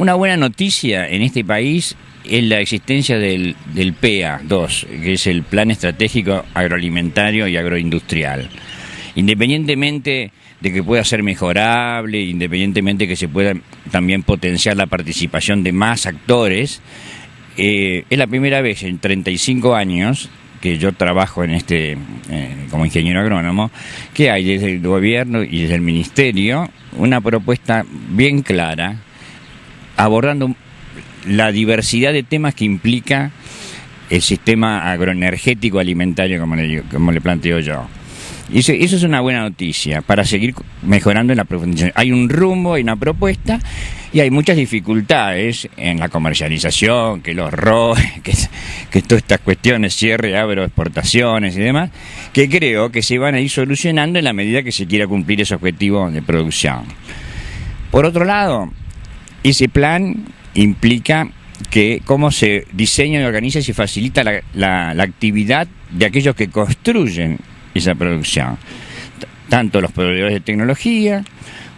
Una buena noticia en este país es la existencia del PEA-2, que es el Plan Estratégico Agroalimentario y Agroindustrial. Independientemente de que pueda ser mejorable, independientemente de que se pueda también potenciar la participación de más actores, es la primera vez en 35 años que yo trabajo en como ingeniero agrónomo, que hay desde el gobierno y desde el ministerio una propuesta bien clara, abordando la diversidad de temas que implica el sistema agroenergético alimentario, como le planteo yo. Y eso es una buena noticia para seguir mejorando en la profundización. Hay un rumbo, hay una propuesta y hay muchas dificultades en la comercialización, que los ROE, que todas estas cuestiones, cierre, agroexportaciones y demás, que creo que se van a ir solucionando en la medida que se quiera cumplir ese objetivo de producción. Por otro lado, ese plan implica que cómo se diseña y organiza y se facilita la actividad de aquellos que construyen esa producción, tanto los proveedores de tecnología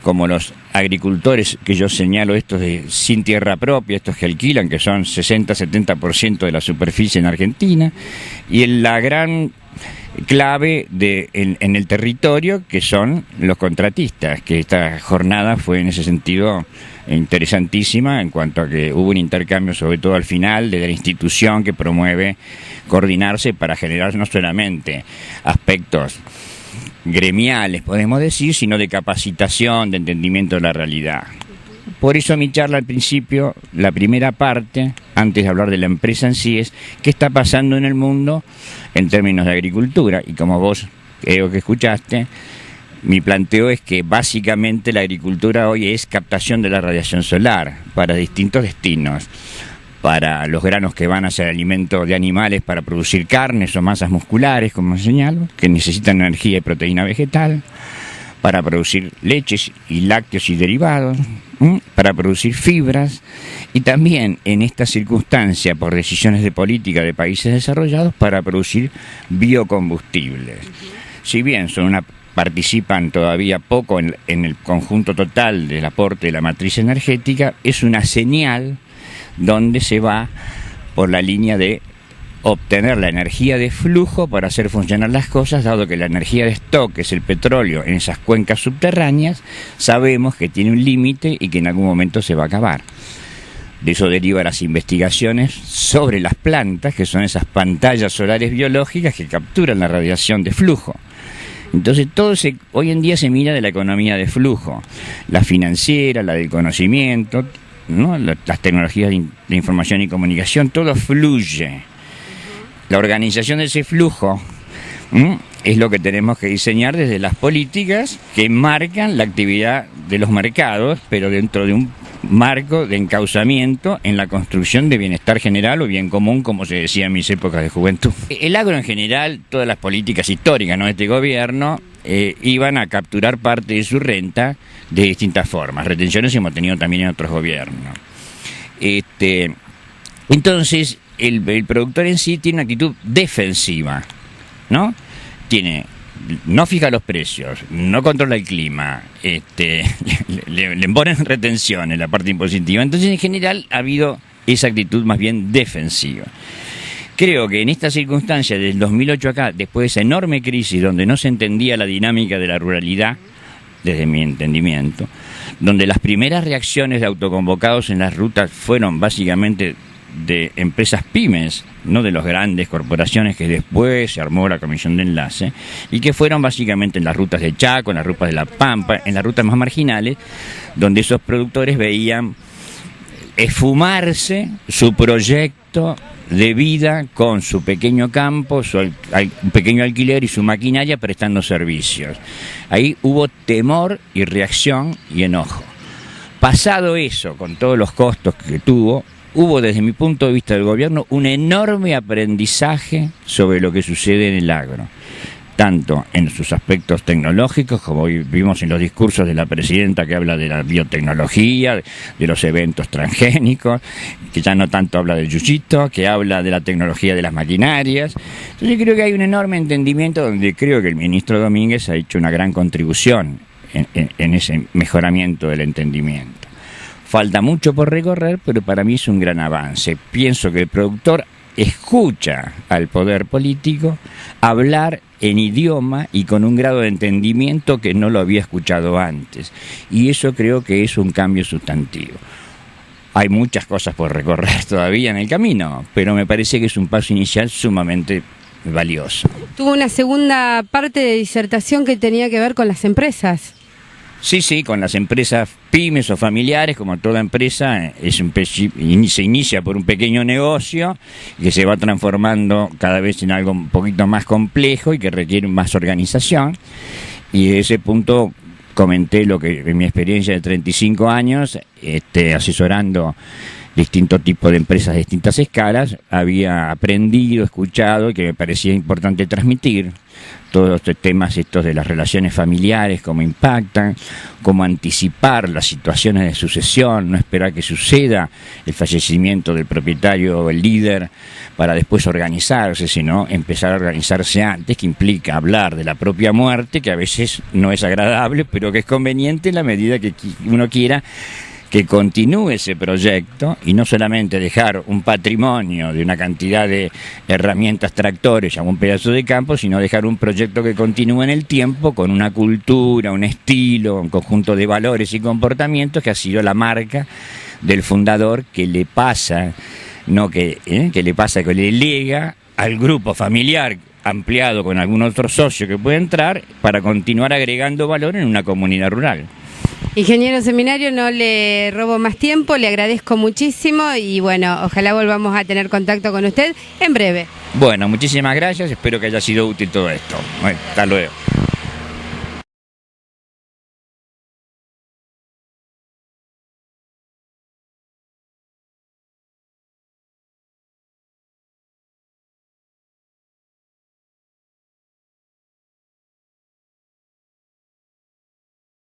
como los agricultores, que yo señalo estos sin tierra propia, estos que alquilan, que son 60-70% de la superficie en Argentina, y la gran clave en el territorio, que son los contratistas, que esta jornada fue en ese sentido interesantísima en cuanto a que hubo un intercambio, sobre todo al final, de la institución que promueve coordinarse para generar no solamente aspectos gremiales, podemos decir, sino de capacitación, de entendimiento de la realidad. Por eso mi charla al principio, la primera parte, antes de hablar de la empresa en sí, es qué está pasando en el mundo en términos de agricultura. Y como vos creo que escuchaste, mi planteo es que básicamente la agricultura hoy es captación de la radiación solar para distintos destinos, para los granos que van a ser alimento de animales para producir carnes o masas musculares, como señalo, que necesitan energía y proteína vegetal, para producir leches y lácteos y derivados, para producir fibras, y también en esta circunstancia, por decisiones de política de países desarrollados, para producir biocombustibles. Si bien participan todavía poco en el conjunto total del aporte de la matriz energética, es una señal donde se va por la línea de obtener la energía de flujo para hacer funcionar las cosas, dado que la energía de stock, que es el petróleo, en esas cuencas subterráneas, sabemos que tiene un límite y que en algún momento se va a acabar. De eso deriva las investigaciones sobre las plantas, que son esas pantallas solares biológicas que capturan la radiación de flujo. Entonces hoy en día se mira de la economía de flujo, la financiera, la del conocimiento, ¿no? Las tecnologías de información y comunicación, todo fluye. La organización de ese flujo es lo que tenemos que diseñar desde las políticas que marcan la actividad de los mercados, pero dentro de un marco de encauzamiento en la construcción de bienestar general o bien común, como se decía en mis épocas de juventud. El agro en general, todas las políticas históricas, ¿no?, de este gobierno, iban a capturar parte de su renta de distintas formas. Retenciones hemos tenido también en otros gobiernos. Entonces, el productor en sí tiene una actitud defensiva, ¿no? No fija los precios, no controla el clima, le ponen retenciones en la parte impositiva. Entonces, en general, ha habido esa actitud más bien defensiva. Creo que en esta circunstancia, desde el 2008 acá, después de esa enorme crisis donde no se entendía la dinámica de la ruralidad, desde mi entendimiento, donde las primeras reacciones de autoconvocados en las rutas fueron básicamente de empresas pymes, no de las grandes corporaciones, que después se armó la comisión de enlace, y que fueron básicamente en las rutas de Chaco, en las rutas de La Pampa, en las rutas más marginales, donde esos productores veían esfumarse su proyecto de vida con su pequeño campo, un pequeño alquiler y su maquinaria prestando servicios. Ahí hubo temor y reacción y enojo. Pasado eso, con todos los costos que tuvo, hubo desde mi punto de vista del gobierno un enorme aprendizaje sobre lo que sucede en el agro, tanto en sus aspectos tecnológicos, como hoy vimos en los discursos de la presidenta, que habla de la biotecnología, de los eventos transgénicos, que ya no tanto habla del yuyito, que habla de la tecnología de las maquinarias. Entonces creo que hay un enorme entendimiento donde creo que el ministro Domínguez ha hecho una gran contribución en ese mejoramiento del entendimiento. Falta mucho por recorrer, pero para mí es un gran avance. Pienso que el productor escucha al poder político hablar en idioma y con un grado de entendimiento que no lo había escuchado antes. Y eso creo que es un cambio sustantivo. Hay muchas cosas por recorrer todavía en el camino, pero me parece que es un paso inicial sumamente valioso. Tuvo una segunda parte de disertación que tenía que ver con las empresas. Sí, con las empresas pymes o familiares, como toda empresa, se inicia por un pequeño negocio que se va transformando cada vez en algo un poquito más complejo y que requiere más organización. Y de ese punto comenté lo que en mi experiencia de 35 años, asesorando distintos tipos de empresas de distintas escalas, había aprendido, escuchado, y que me parecía importante transmitir todos estos temas de las relaciones familiares, cómo impactan, cómo anticipar las situaciones de sucesión, no esperar que suceda el fallecimiento del propietario o el líder para después organizarse, sino empezar a organizarse antes, que implica hablar de la propia muerte, que a veces no es agradable, pero que es conveniente en la medida que uno quiera que continúe ese proyecto y no solamente dejar un patrimonio de una cantidad de herramientas, tractores, un pedazo de campo, sino dejar un proyecto que continúe en el tiempo con una cultura, un estilo, un conjunto de valores y comportamientos que ha sido la marca del fundador, que le pasa, que le lega al grupo familiar ampliado con algún otro socio que puede entrar para continuar agregando valor en una comunidad rural. Ingeniero Seminario, no le robo más tiempo, le agradezco muchísimo y bueno, ojalá volvamos a tener contacto con usted en breve. Bueno, muchísimas gracias, espero que haya sido útil todo esto. Bueno, hasta luego.